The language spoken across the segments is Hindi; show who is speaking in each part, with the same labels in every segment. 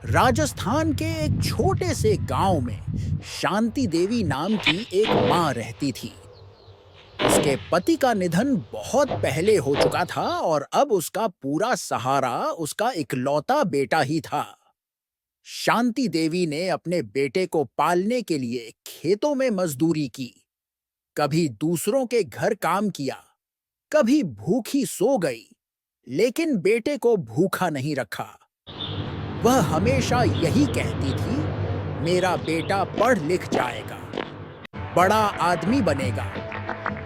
Speaker 1: राजस्थान के एक छोटे से गांव में शांति देवी नाम की एक माँ रहती थी। उसके पति का निधन बहुत पहले हो चुका था और अब उसका पूरा सहारा उसका इकलौता बेटा ही था। शांति देवी ने अपने बेटे को पालने के लिए खेतों में मजदूरी की, कभी दूसरों के घर काम किया, कभी भूखी सो गई, लेकिन बेटे को भूखा नहीं रखा। वह हमेशा यही कहती थी, मेरा बेटा पढ़ लिख जाएगा, बड़ा आदमी बनेगा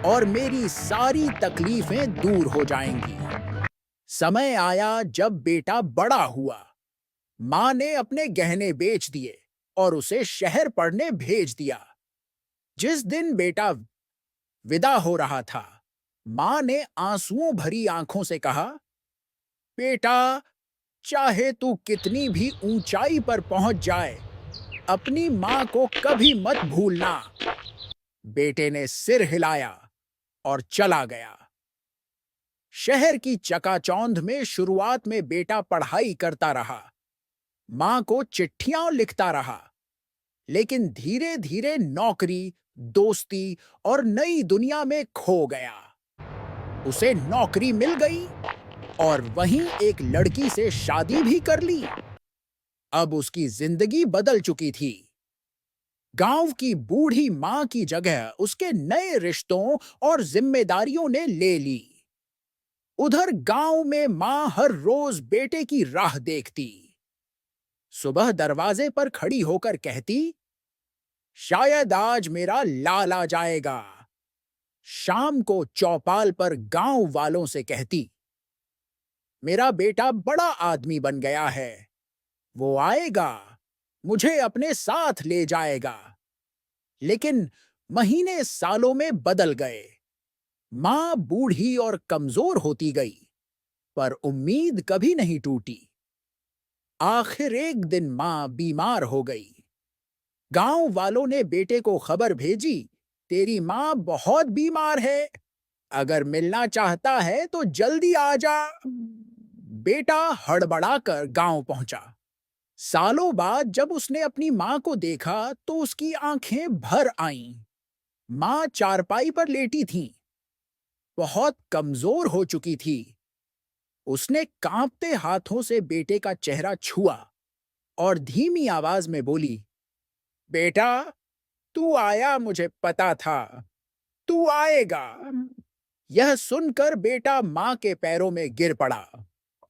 Speaker 1: और मेरी सारी तकलीफें दूर हो जाएंगी। समय आया जब बेटा बड़ा हुआ। माँ ने अपने गहने बेच दिए और उसे शहर पढ़ने भेज दिया। जिस दिन बेटा विदा हो रहा था, माँ ने आंसुओं भरी आंखों से कहा, बेटा, चाहे तू कितनी भी ऊंचाई पर पहुंच जाए, अपनी माँ को कभी मत भूलना। बेटे ने सिर हिलाया और चला गया। शहर की चकाचौंध में शुरुआत में बेटा पढ़ाई करता रहा, माँ को चिट्ठियां लिखता रहा, लेकिन धीरे धीरे नौकरी, दोस्ती और नई दुनिया में खो गया। उसे नौकरी मिल गई और वहीं एक लड़की से शादी भी कर ली। अब उसकी जिंदगी बदल चुकी थी। गांव की बूढ़ी माँ की जगह उसके नए रिश्तों और जिम्मेदारियों ने ले ली। उधर गांव में माँ हर रोज बेटे की राह देखती। सुबह दरवाजे पर खड़ी होकर कहती, शायद आज मेरा लाल आ जाएगा। शाम को चौपाल पर गांव वालों से कहती, मेरा बेटा बड़ा आदमी बन गया है, वो आएगा, मुझे अपने साथ ले जाएगा। लेकिन महीने सालों में बदल गए। माँ बूढ़ी और कमजोर होती गई, पर उम्मीद कभी नहीं टूटी। आखिर एक दिन माँ बीमार हो गई। गांव वालों ने बेटे को खबर भेजी, तेरी माँ बहुत बीमार है, अगर मिलना चाहता है तो जल्दी आ जा। बेटा हड़बड़ाकर गांव पहुंचा। सालों बाद जब उसने अपनी माँ को देखा तो उसकी आंखें भर आईं। माँ चारपाई पर लेटी थीं, बहुत कमजोर हो चुकी थी। उसने कांपते हाथों से बेटे का चेहरा छुआ और धीमी आवाज में बोली, बेटा, तू आया, मुझे पता था, तू आएगा। यह सुनकर बेटा माँ के पैरों में गिर पड़ा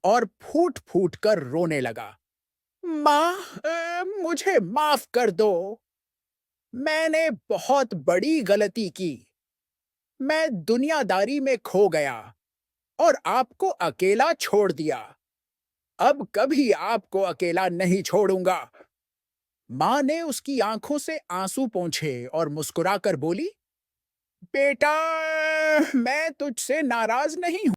Speaker 1: और फूट फूट कर रोने लगा। माँ, मुझे माफ कर दो, मैंने बहुत बड़ी गलती की। मैं दुनियादारी में खो गया और आपको अकेला छोड़ दिया। अब कभी आपको अकेला नहीं छोड़ूंगा। माँ ने उसकी आंखों से आंसू पोंछे और मुस्कुराकर बोली, बेटा, मैं तुझसे नाराज नहीं हूं।